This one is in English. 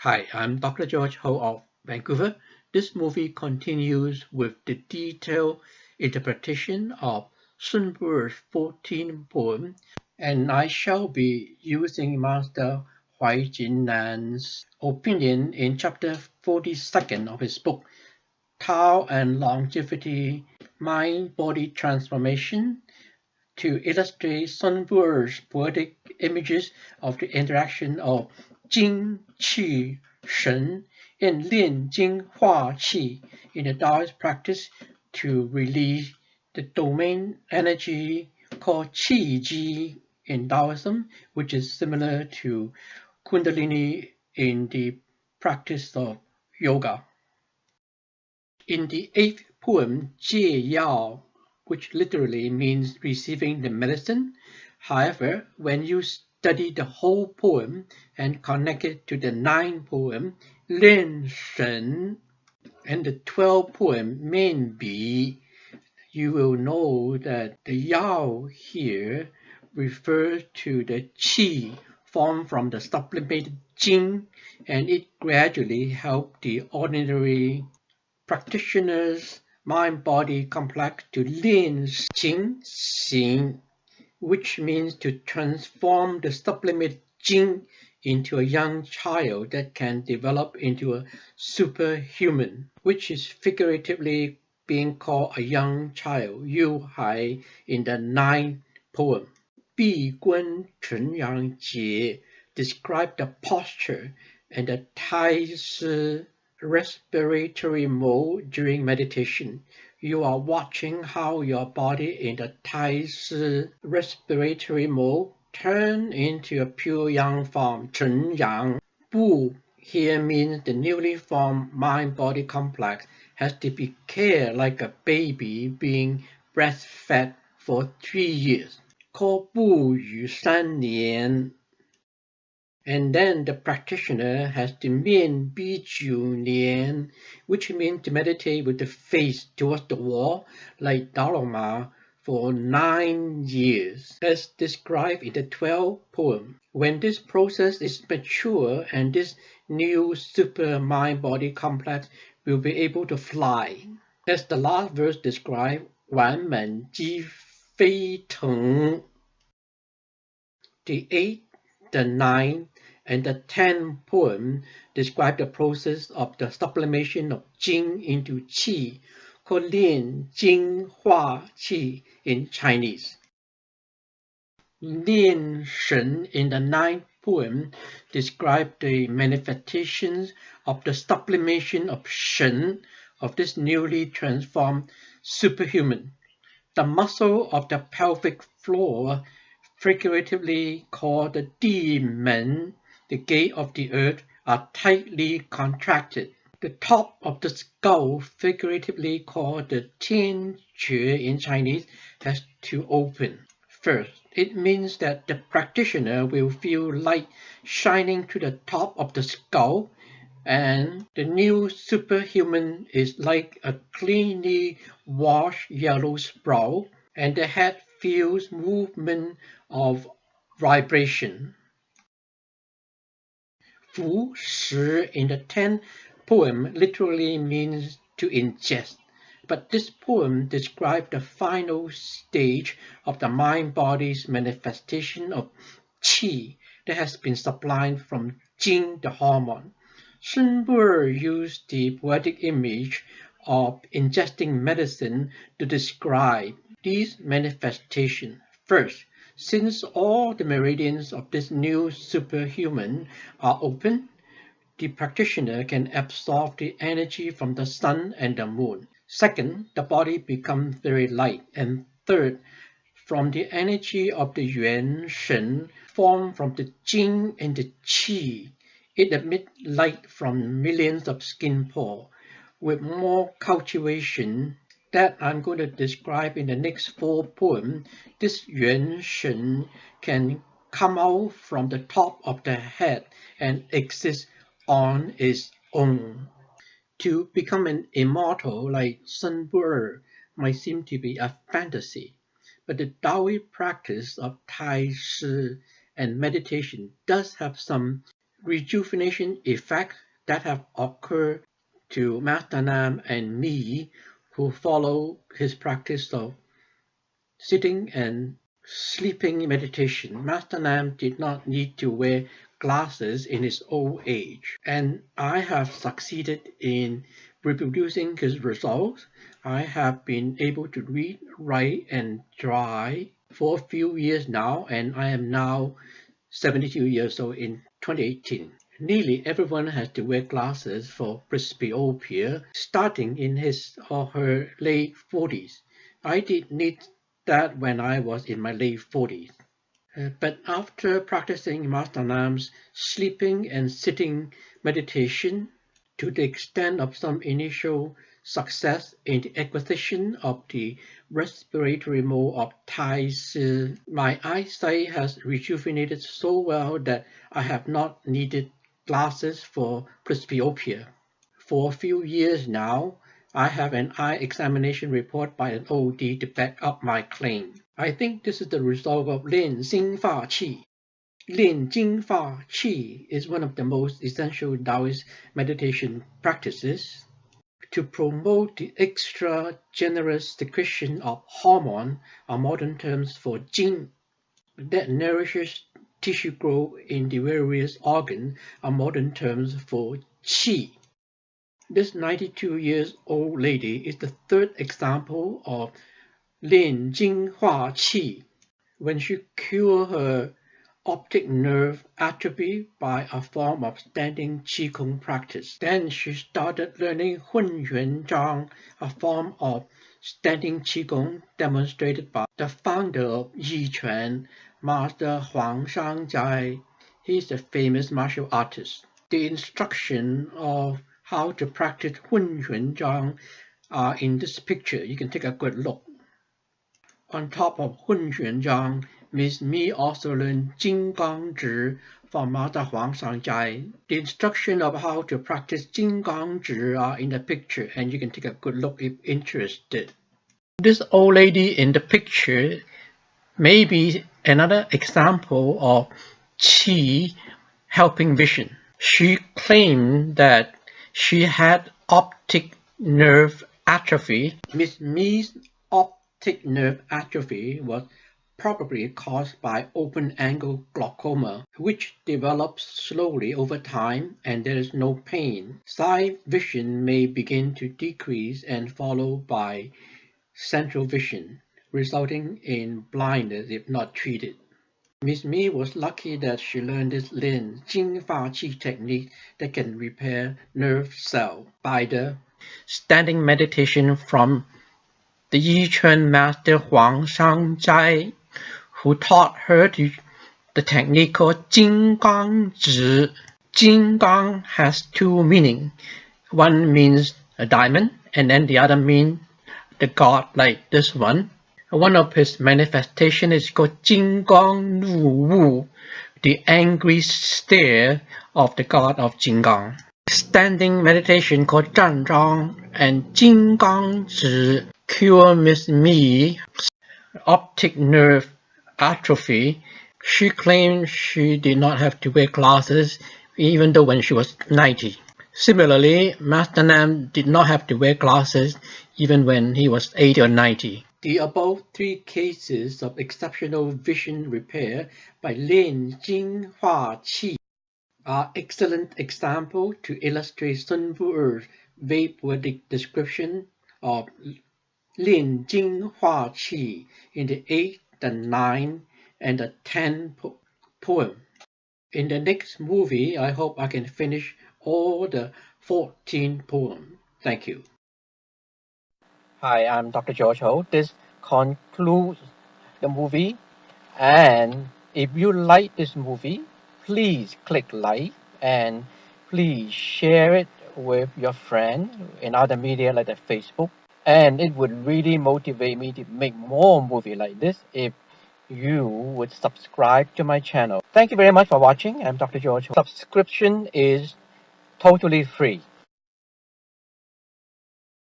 Hi, I'm Dr. George Ho of Vancouver. This movie continues with the detailed interpretation of孙不二 14th poem, and I shall be using Master Huai Jinnan's opinion in chapter 42nd of his book, Tao and Longevity, Mind-Body Transformation, to illustrate Sun bu er's poetic images of the interaction of Jing, Qi, Shen, and Lian, Jing, Hua, Qi in the Taoist practice to release the domain energy called Qi in Taoism, which is similar to Kundalini in the practice of yoga. In the 8th poem, jie yao, which literally means receiving the medicine. However, when you study the whole poem and connect it to the 9th poem, lian shen, and the 12th poem, mian Bí, you will know that the yao here refers to the qi formed from the sublimated jing, and it gradually helped the ordinary practitioners mind-body complex to lian jing xíng, which means to transform the sublimated jing into a young child that can develop into a superhuman, which is figuratively being called a young child, Yu Hai, in the 9th poem.鼻观纯阳接describes the posture and the Taixi respiratory mode during meditation. You are watching how your body in the Taixi respiratory mode turn into a pure yang form, chún yáng. Bu here means the newly formed mind-body complex has to be cared like a baby being breastfed for 3 years, called 不与3年. And then the practitioner has to mian Bí 9年, which means to meditate with the face towards the wall, like Dharma, for 9 years, as described in the 12th poem. When this process is mature and this new super mind-body complex will be able to fly, as the last verse describes, 完满即飞腾. The 8th, the 9th, and the 10th poem describe the process of the sublimation of jing into qi, called lian, jing, hua, qi in Chinese. Lian shen in the 9th poem describe the manifestations of the sublimation of shen, of this newly transformed superhuman. The muscle of the pelvic floor, figuratively called the demon, the gate of the earth, are tightly contracted. The top of the skull, figuratively called the tian jue in Chinese, has to open. First, it means that the practitioner will feel light shining through the top of the skull, and the new superhuman is like a cleanly washed yellow sprout, and the head feels movement of vibration. Fu shi in the 10th poem literally means to ingest, but this poem describes the final stage of the mind-body's manifestation of qi that has been sublimed from jing, the hormone. Sun bu er used the poetic image of ingesting medicine to describe these manifestations. First, since all the meridians of this new superhuman are open, the practitioner can absorb the energy from the sun and the moon. Second, the body becomes very light. And third, from the energy of the yuan shen formed from the jing and the qi, it emits light from millions of skin pores. With more cultivation that I'm going to describe in the next 4 poems, this yuan shen can come out from the top of the head and exist on its own. To become an immortal like Sun bu er might seem to be a fantasy, but the Taoist practice of Taixi and meditation does have some rejuvenation effect that have occurred to Master Nam and me who follow his practice of sitting and sleeping meditation. Master Nam did not need to wear glasses in his old age, and I have succeeded in reproducing his results. I have been able to read, write, and drive for a few years now, and I am now 72 years old in 2018. Nearly everyone has to wear glasses for presbyopia starting in his or her late 40s. I did need that when I was in my late 40s. But after practicing Master Nam's sleeping and sitting meditation to the extent of some initial success in the acquisition of the respiratory mode of Taixi, my eyesight has rejuvenated so well that I have not needed glasses for presbyopia. For a few years now, I have an eye examination report by an OD to back up my claim. I think this is the result of lian qi. Lian qi is one of the most essential Taoist meditation practices to promote the extra generous secretion of hormone, are modern terms for jing, that nourishes tissue growth in the various organs, are modern terms for qi. This 92 years old lady is the third example of lian qi. When she cured her optic nerve atrophy by a form of standing qigong practice. Then she started learning hunyuan zhang, a form of standing qigong demonstrated by the founder of Yiquan, Master Huang Shangjai. He is a famous martial artist. The instruction of how to practice hunyuan zhang are in this picture. You can take a good look. On top of hunyuan zhang, Miss Mi also learned jingjing from Master Huang Shangjai. The instruction of how to practice jingjing are in the picture, and you can take a good look if interested. This old lady in the picture may be another example of qi helping vision. She claimed that she had optic nerve atrophy. Miss Mi's optic nerve atrophy was probably caused by open-angle glaucoma, which develops slowly over time and there is no pain. Side vision may begin to decrease and followed by central vision, resulting in blindness if not treated. Miss Mi was lucky that she learned this lian qi technique that can repair nerve cells by the standing meditation from the Yiquan Master Huang Shangjai, who taught her the technique called jingjing. Jinggang has two meanings. One means a diamond, and then the other means the god like this one. One of his manifestations is called Jinggang Wu, the angry stare of the god of Jinggang. Standing meditation called Zhanzhang and Jinggang cure Miss Mi optic nerve atrophy. She claimed she did not have to wear glasses even though when she was 90. Similarly, Master Nam did not have to wear glasses even when he was 80 or 90. The above three cases of exceptional vision repair by lian qi are excellent examples to illustrate孙不二 vague poetic description of lian qi in the 8th, the 9th, and the 10th poem. In the next movie, I hope I can finish all the 14 poems. Thank you. Hi, I'm Dr. George Ho. This concludes the movie. And if you like this movie, please click like and please share it with your friends in other media like Facebook. And it would really motivate me to make more movies like this if you would subscribe to my channel. Thank you very much for watching. I'm Dr. George Ho. Subscription is totally free.